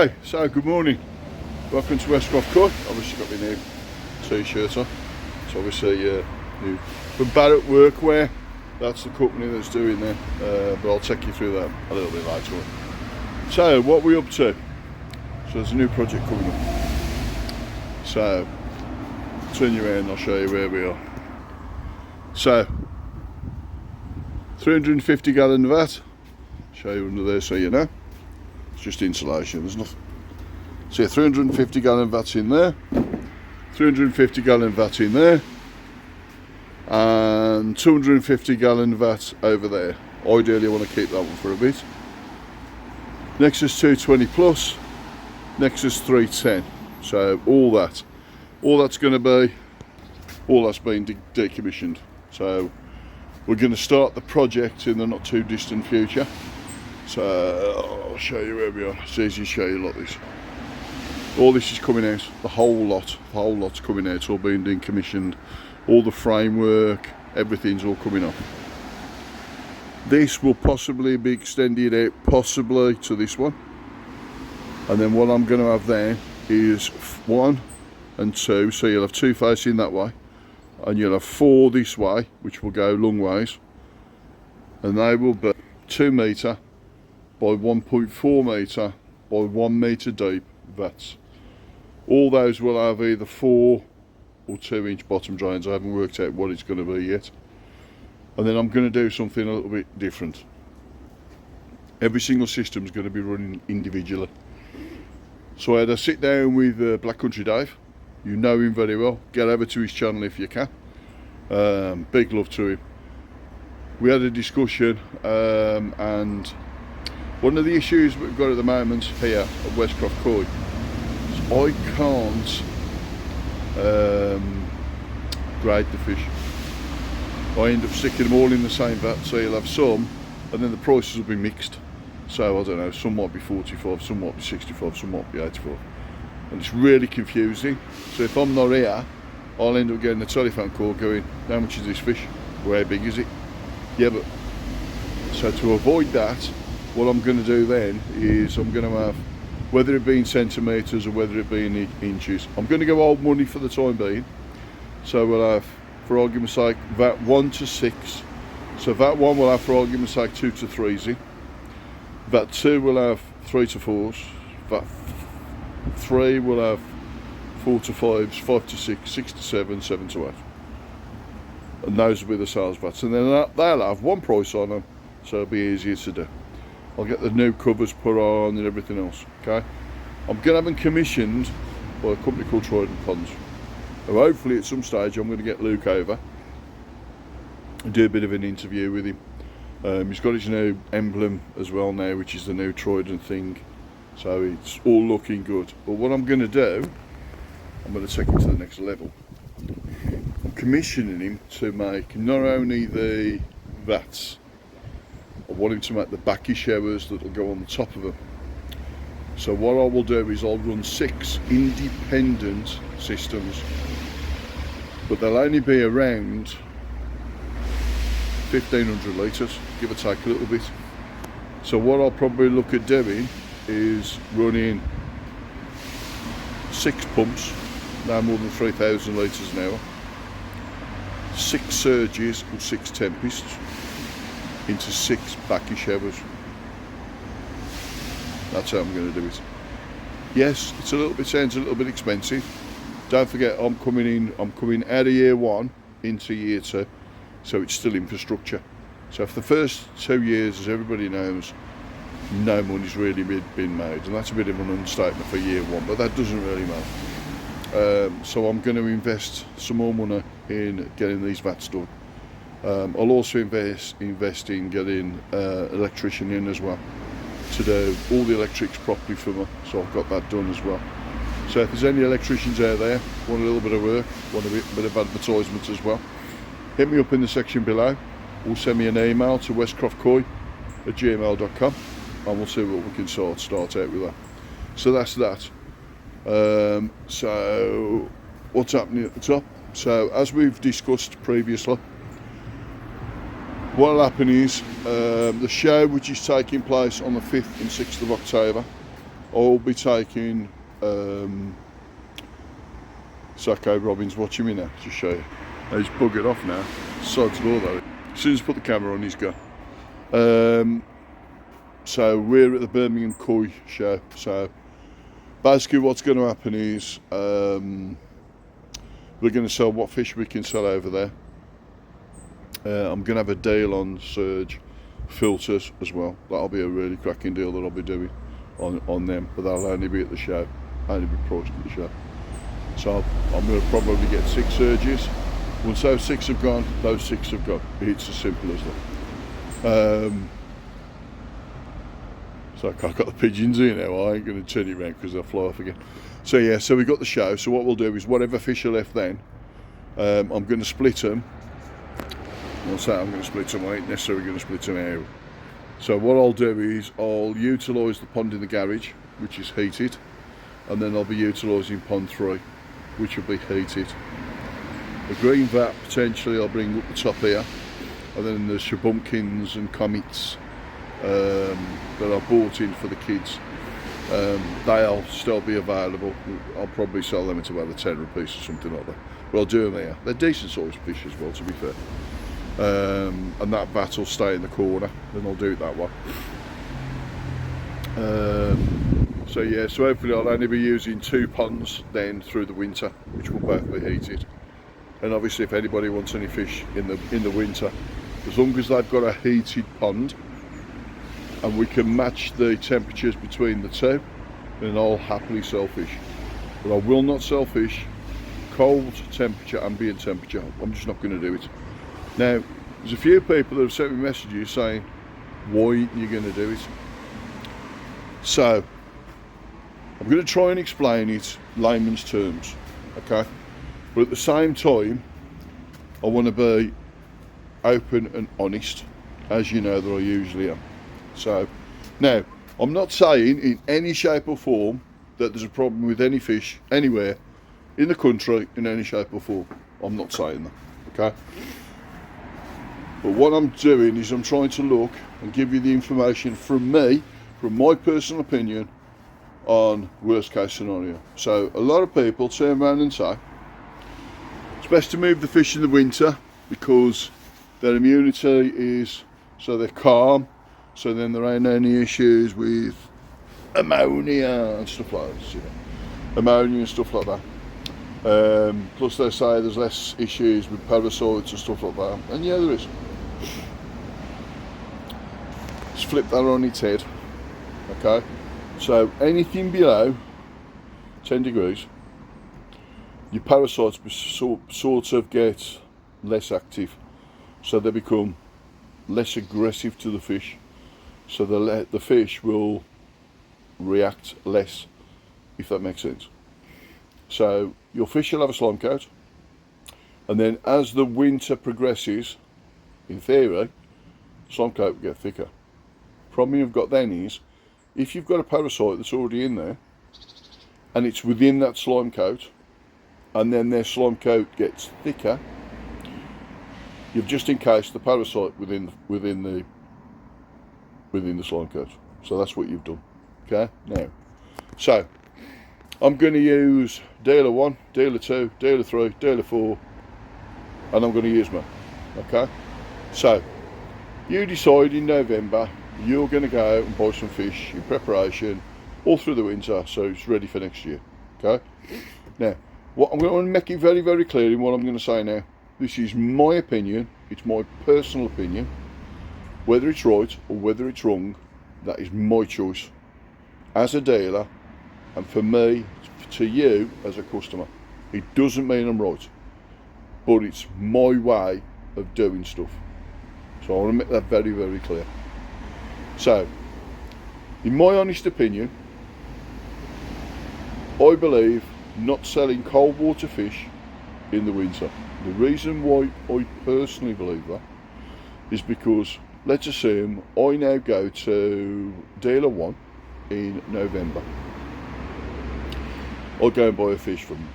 Okay, so good morning. Welcome to Westcroft Court. Obviously got my new t-shirt on. It's obviously new from Barrett Workwear. That's the company that's doing that. But I'll take you through that a little bit later on. So what we're up to. So there's a new project coming up. So turn you around and I'll show you where we are. So 350 gallon vat. Show you under there so you know. It's just insulation, there's nothing. So 350 gallon vats in there, 350 gallon vat in there, and 250 gallon vat over there. Ideally I want to keep that one for a bit. Nexus 220 plus, Nexus 310. So all that's going to be, all that's been decommissioned. So we're going to start the project in the not too distant future. So I'll show you where we are. It's easy to show you like this. All this is coming out, the whole lot's coming out, all being decommissioned. All the framework, everything's all coming up. This will possibly be extended out, possibly to this one. And then what I'm going to have there is 1 and 2, so you'll have 2 facing that way. And you'll have 4 this way, which will go long ways. And they will be 2 metre by 1.4 metre by 1 metre deep vats. All those will have either 4 or 2 inch bottom drains. I haven't worked out what it's going to be yet. And then I'm going to do something a little bit different. Every single system is going to be running individually. So I had a sit down with Black Country Dave. You know him very well. Get over to his channel if you can. Big love to him. We had a discussion and one of the issues we've got at the moment here at Westcroft Court is I can't grade the fish. I end up sticking them all in the same vat, so you'll have some and then the prices will be mixed. So I don't know, some might be 45, some might be 65, some might be 85. And it's really confusing. So if I'm not here, I'll end up getting a telephone call going, how much is this fish? How big is it? Yeah, but so to avoid that, what I'm going to do then is I'm going to have, whether it be in centimetres or whether it be in inches, I'm going to go old money for the time being. So we'll have, for argument's sake, vat 1 to 6. So vat 1 will have, for argument's sake, 2 to 3s in. Vat 2 will have 3 to 4s. Vat 3 will have 4 to 5s, 5 to 6, 6 to 7, 7 to 8. And those will be the sales vats. And then they'll have one price on them, so it'll be easier to do. I'll get the new covers put on and everything else, okay? I'm going to have them commissioned by a company called Trident Ponds. So hopefully at some stage I'm going to get Luke over and do a bit of an interview with him. He's got his new emblem as well now, which is the new Trident thing. So it's all looking good. But what I'm going to do, I'm going to take it to the next level. I'm commissioning him to make not only the vats, I want him to make the backy showers that will go on the top of them. So what I will do is I'll run 6 independent systems, but they'll only be around 1500 litres, give or take a little bit. So what I'll probably look at doing is running 6 pumps, no more than 3000 litres an hour, 6 surges or 6 tempests into 6 backy showers. That's how I'm going to do it. Yes, it's sounds a little bit expensive. Don't forget, I'm coming out of year 1 into year 2, so it's still infrastructure. So for the first 2 years, as everybody knows, no money's really been made, and that's a bit of an understatement for year 1, but that doesn't really matter. So I'm going to invest some more money in getting these vats done. I'll also invest in getting an electrician in as well to do all the electrics properly for me, so I've got that done as well. So if there's any electricians out there, want a little bit of work, want a bit of advertisement as well, hit me up in the section below, or send me an email to westcroftcoy@gmail.com and we'll see what we can start out with that. So that's that. So what's happening at the top? So as we've discussed previously, what will happen is the show, which is taking place on the 5th and 6th of October, I'll be taking Sacco Robin's watching me now, to show you. He's buggered off now. Sod's law though. As soon as I put the camera on, he's gone. So we're at the Birmingham Koi show. So basically what's going to happen is we're going to sell what fish we can sell over there. I'm going to have a deal on Surge filters as well. That'll be a really cracking deal that I'll be doing on them, but that'll only be at the show, only be priced at the show. So I'm going to probably get 6 Surges. Once those 6 have gone, those 6 have gone. It's as simple as that. So I've got the pigeons here now. I ain't going to turn it around because they'll fly off again. So yeah, so we got the show. So what we'll do is whatever fish are left then, I'm going to split them. I'll say I'm going to split them. I ain't necessarily going to split them out. So what I'll do is I'll utilise the pond in the garage, which is heated, and then I'll be utilising pond 3, which will be heated. The green vat potentially I'll bring up the top here, and then the shabumpkins and comets that I bought in for the kids, they'll still be available. I'll probably sell them at about a tenner a piece or something like that. But I'll do them here. They're decent sized fish as well, to be fair. And that vat will stay in the corner, then I'll do it that way. So yeah, so hopefully I'll only be using 2 ponds then through the winter, which will both be heated. And obviously if anybody wants any fish in the winter, as long as they've got a heated pond and we can match the temperatures between the two, then I'll happily sell fish. But I will not sell fish cold temperature, ambient temperature. I'm just not going to do it. Now, there's a few people that have sent me messages saying, why aren't you going to do it? So, I'm going to try and explain it layman's terms, okay? But at the same time, I want to be open and honest, as you know that I usually am. So, now, I'm not saying in any shape or form that there's a problem with any fish anywhere in the country in any shape or form. I'm not saying that, okay? But what I'm doing is I'm trying to look and give you the information from me, from my personal opinion, on worst case scenario. So a lot of people turn around and say it's best to move the fish in the winter because their immunity is, so they're calm, so then there ain't any issues with ammonia and stuff like that, you know, ammonia and stuff like that. Plus they say there's less issues with parasites and stuff like that, and yeah, there is. Let's flip that on its head, okay? So anything below 10 degrees, your parasites sort of get less active, so they become less aggressive to the fish, so the fish will react less, if that makes sense. So your fish will have a slime coat, and then as the winter progresses, in theory, slime coat will get thicker. Problem you've got then is, if you've got a parasite that's already in there, and it's within that slime coat, and then their slime coat gets thicker, you've just encased the parasite within the slime coat. So that's what you've done. Okay, now, so I'm going to use dealer 1, dealer 2, dealer 3, dealer 4, and I'm going to use mine. Okay, so you decide in November you're going to go out and buy some fish in preparation all through the winter, so it's ready for next year. Okay, now what I'm going to make it very, very clear in what I'm going to say now. This is my opinion, it's my personal opinion. Whether it's right or whether it's wrong, that is my choice as a dealer, and for me, to you as a customer. It doesn't mean I'm right, but it's my way of doing stuff. So I want to make that very, very clear. So, in my honest opinion, I believe not selling cold water fish in the winter. The reason why I personally believe that is because, let's assume I now go to dealer 1 in November. I'll go and buy a fish from them.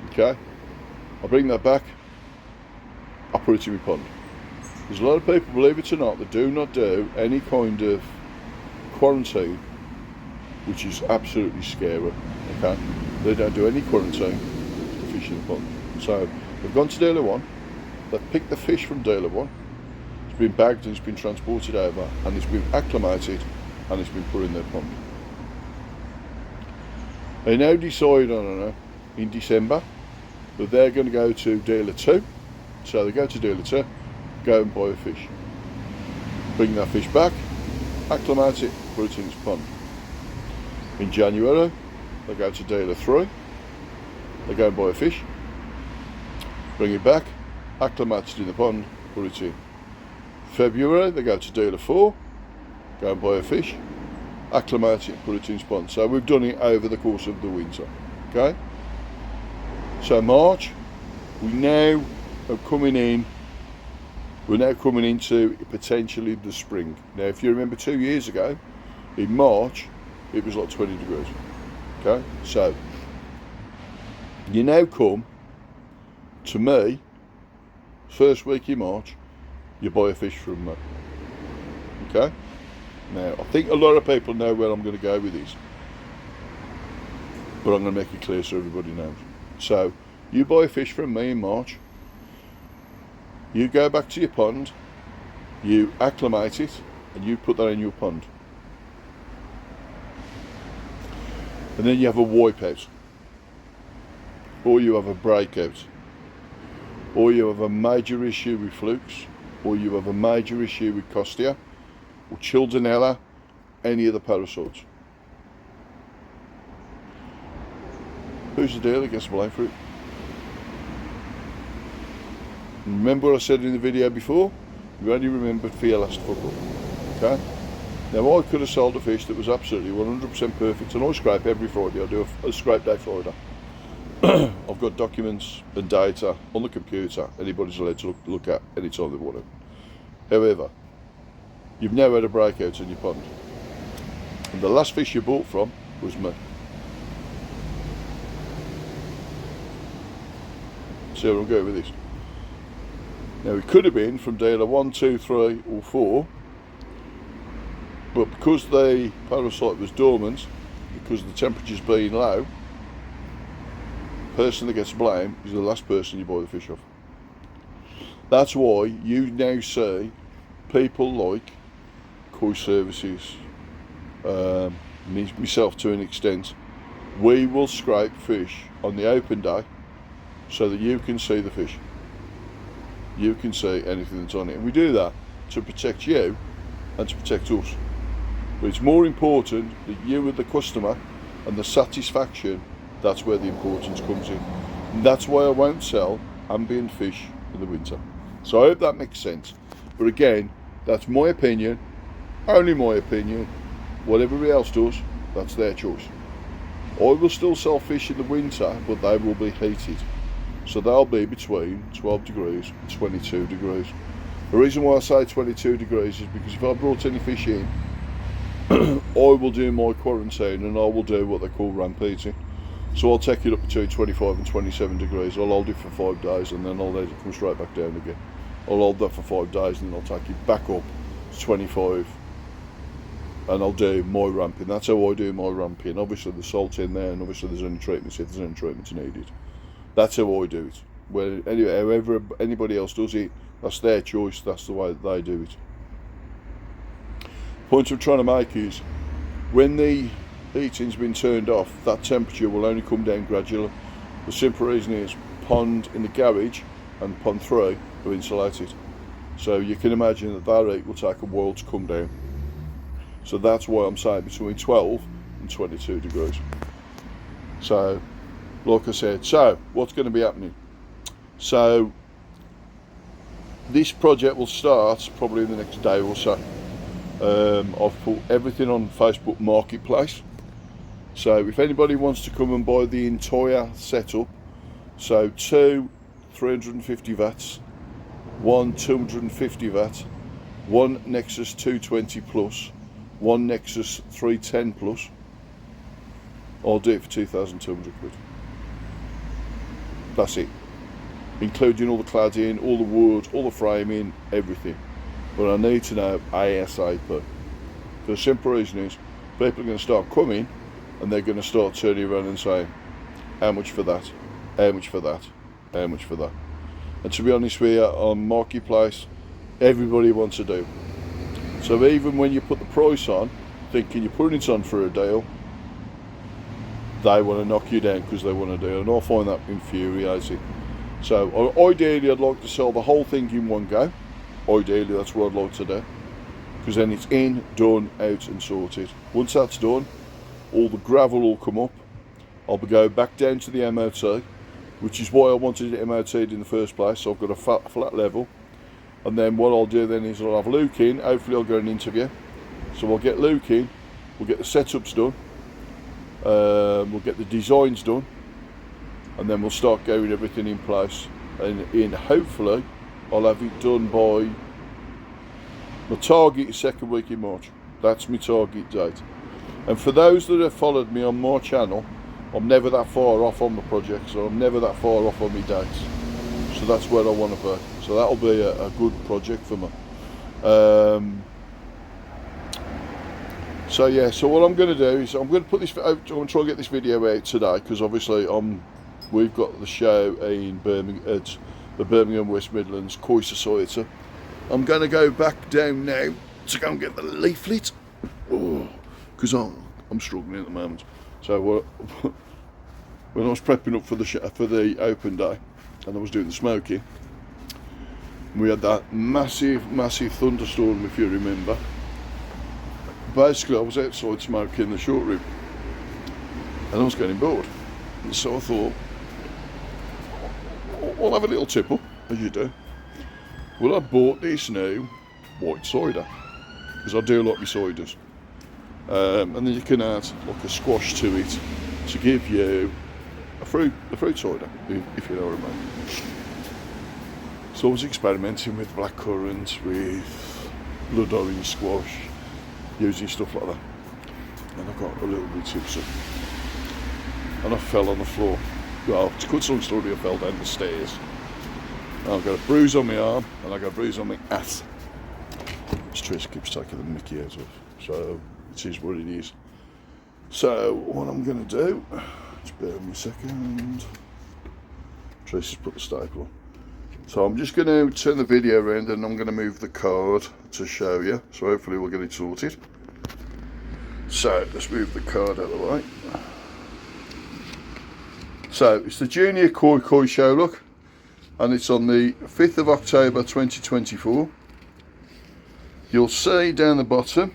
Okay? I'll bring that back, I'll put it in my pond. There's a lot of people, believe it or not, that do not do any kind of quarantine which is absolutely scary. Okay, they don't do any quarantine for fish in the pond. So they've gone to dealer 1, they've picked the fish from dealer 1, it's been bagged and it's been transported over, and it's been acclimated and it's been put in their pond. They now decide, I don't know, in December, that they're going to go to dealer 2. So they go to dealer 2, go and buy a fish, bring that fish back, acclimate it, put it in its pond. In January, they go to dealer 3, they go and buy a fish, bring it back, acclimate it in the pond, put it in. February, they go to dealer 4, go and buy a fish, acclimate it, put it in its pond. So we've done it over the course of the winter. Okay? So March, we're now coming into potentially the spring. Now, if you remember 2 years ago, in March, it was like 20 degrees. Okay? So, you now come to me, first week in March, you buy a fish from me. Okay? Now, I think a lot of people know where I'm going to go with this, but I'm going to make it clear so everybody knows. So, you buy a fish from me in March, you go back to your pond, you acclimate it, and you put that in your pond. And then you have a wipeout, or you have a breakout, or you have a major issue with flukes, or you have a major issue with Costia, or Childenella, any of the parasites. Who's the dealer that gets blamed for it? Remember what I said in the video before? You only remembered for your last football. Okay? Now I could have sold a fish that was absolutely 100% perfect, and I scrape every Friday. I do a scrape day Friday. I've got documents and data on the computer anybody's allowed to look at any time they want to. However, you've now had a breakout in your pond, and the last fish you bought from was me. See where I'm going with this? Now it could have been from dealer 1, 2, 3 or 4, but because the parasite was dormant, because the temperature's being low, the person that gets blamed is the last person you buy the fish off. That's why you now see people like Koi Services, myself to an extent, we will scrape fish on the open day so that you can see the fish. You can see anything that's on it. And we do that to protect you and to protect us. But it's more important that you and the customer and the satisfaction, that's where the importance comes in. And that's why I won't sell ambient fish in the winter. So I hope that makes sense. But again, that's my opinion, only my opinion. What everybody else does, that's their choice. I will still sell fish in the winter, but they will be heated. So they'll be between 12 degrees and 22 degrees. The reason why I say 22 degrees is because if I brought any fish in, I will do my quarantine and I will do what they call ramp heating. So I'll take it up between 25 and 27 degrees. I'll hold it for 5 days and then I'll let it come straight back down again. I'll hold that for 5 days and then I'll take it back up to 25 and I'll do my ramping. That's how I do my ramping. Obviously there's salt in there and obviously there's any treatments if there's any treatments needed. That's how I do it. Well, anyway, however anybody else does it, that's their choice, that's the way that they do it. The point I'm trying to make is, when the heating's been turned off, that temperature will only come down gradually. The simple reason is, pond in the garage and pond 3 are insulated. So you can imagine that that heat will take a while to come down. So that's why I'm saying between 12 and 22 degrees. So, like I said, so what's going to be happening? So this project will start probably in the next day or so. I've put everything on Facebook Marketplace. So if anybody wants to come and buy the entire setup, so 2 350 watts, 1 250 watt, 1 Nexus 220 plus, 1 Nexus 310 plus, I'll do it for 2,200 quid. That's it, including all the cladding, all the wood, all the framing, everything. But I need to know ASAP. The simple reason is, people are going to start coming, and they're going to start turning around and saying, how much for that, how much for that, how much for that. And to be honest with you, on Marketplace, everybody wants a deal. So even when you put the price on, thinking you're putting it on for a deal, they want to knock you down because they want a deal, and I find that infuriating. So ideally I'd like to sell the whole thing in one go. Ideally that's what I'd like to do, because then it's in, done, out and sorted. Once that's done, all the gravel will come up. I'll be going back down to the MOT, which is why I wanted it MOT'd in the first place. So I've got a flat level, and then what I'll do then is I'll have Luke in. Hopefully I'll get an interview. So I'll get Luke in, we'll get the setups done, we'll get the designs done, and then we'll start getting everything in place. And hopefully I'll have it done by, my target is second week in March. That's my target date. And for those that have followed me on my channel, I'm never that far off on the project, so I'm never that far off on my dates. So that's where I want to be. So that'll be a good project for me. So yeah, so what I'm going to do is I'm going to put this. I'm going to try and get this video out today, because obviously we've got the show in Birmingham at the Birmingham West Midlands Koi Society. I'm going to go back down now to go and get the leaflet, because I'm struggling at the moment. So when I was prepping up for the open day, and I was doing the smoking, we had that massive thunderstorm, if you remember. Basically I was outside smoking the short rib, and I was getting bored, and so I thought, I'll have a little tipple, as you do. Well, I bought this new white cider, because I do like my ciders, and then you can add like a squash to it to give you a fruit cider, if you know what I mean. So I was experimenting with blackcurrant, with blood orange squash, using stuff like that, and I got a little bit tipsy, and I fell on the floor. Well, to cut some story, I fell down the stairs, and I got a bruise on my arm, and I got a bruise on my ass. This Trace keeps taking the mickey out of, so it is what it is. So what I'm going to do, just bear with me a second. Trace has put the staple on. So I'm just going to turn the video around, and I'm going to move the card to show you. So hopefully we'll get it sorted. So let's move the card out of the way. So it's the Junior Koi Show, look, and it's on the 5th of October 2024. You'll see down the bottom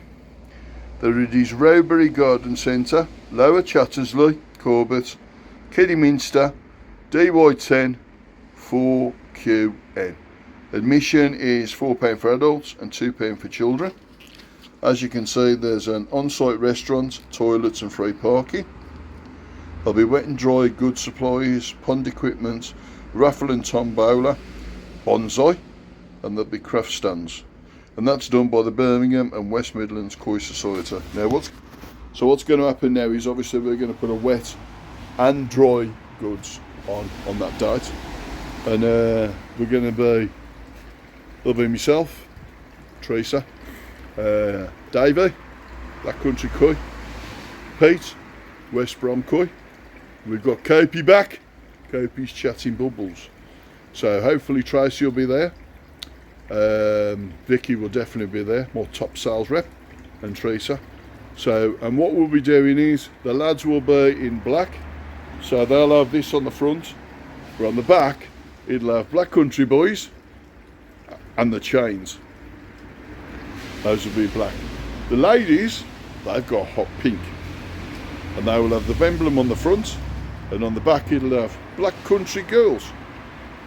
that it is Rowberry Garden Centre, Lower Chattersley, Corbett, Kidderminster, DY10 4QN. Admission is £4 for adults and £2 for children. As you can see, there's an on-site restaurant, toilets and free parking. There'll be wet and dry goods supplies, pond equipment, raffle and tombola, bonsai, and there'll be craft stands. And that's done by the Birmingham and West Midlands Koi Society. Now what's going to happen now is obviously we're going to put a wet and dry goods on that date. And we're going to be, there'll be myself, Teresa, Davey, Black Country Koi, Pete, West Brom Koi. We've got Kopi back. Kopi's chatting bubbles. So hopefully Tracy will be there. Vicky will definitely be there, my top sales rep, and Teresa. So, and what we'll be doing is the lads will be in black, so they'll have this on the front, but on the back it'll have Black Country Boys and the chains. Those will be black. The ladies, they've got hot pink, and they will have the emblem on the front, and on the back it'll have Black Country Girls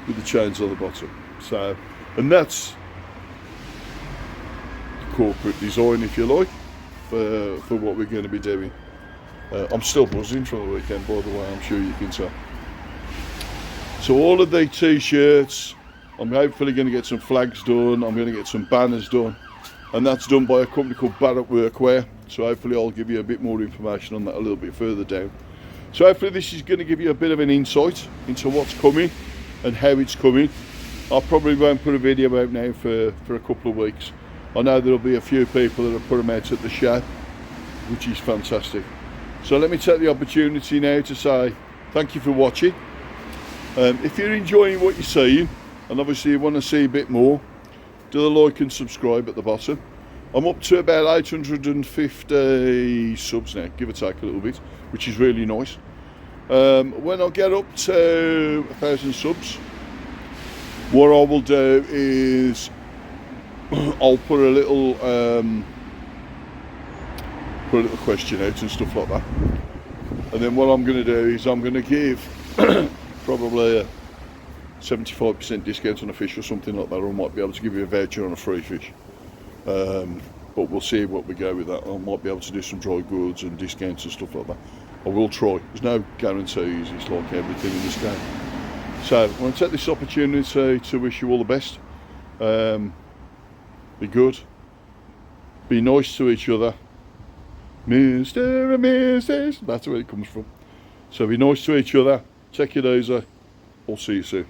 with the chains on the bottom. So, and that's the corporate design, if you like, for what we're going to be doing. I'm still buzzing from the weekend, by the way, I'm sure you can tell. So all of the t-shirts, I'm hopefully going to get some flags done, I'm going to get some banners done, and that's done by a company called Barrett Workwear. So hopefully I'll give you a bit more information on that a little bit further down. So hopefully this is going to give you a bit of an insight into what's coming and how it's coming. I probably won't put a video out now for a couple of weeks. I know there'll be a few people that will put them out at the show, which is fantastic. So let me take the opportunity now to say thank you for watching. If you're enjoying what you're seeing, and obviously you want to see a bit more, do the like and subscribe at the bottom. I'm up to about 850 subs now, give or take a little bit, which is really nice. When I get up to 1,000 subs, what I will do is I'll put a little question out and stuff like that. And then what I'm going to do is I'm going to give probably a 75% discount on a fish or something like that, or I might be able to give you a voucher on a free fish. But we'll see what we go with that. I might be able to do some dry goods and discounts and stuff like that. I will try. There's no guarantees. It's like everything in this game. So I want to take this opportunity to wish you all the best. Be good. Be nice to each other. Mr. and Mrs. That's where it comes from. So be nice to each other. Take it easy. I'll see you soon.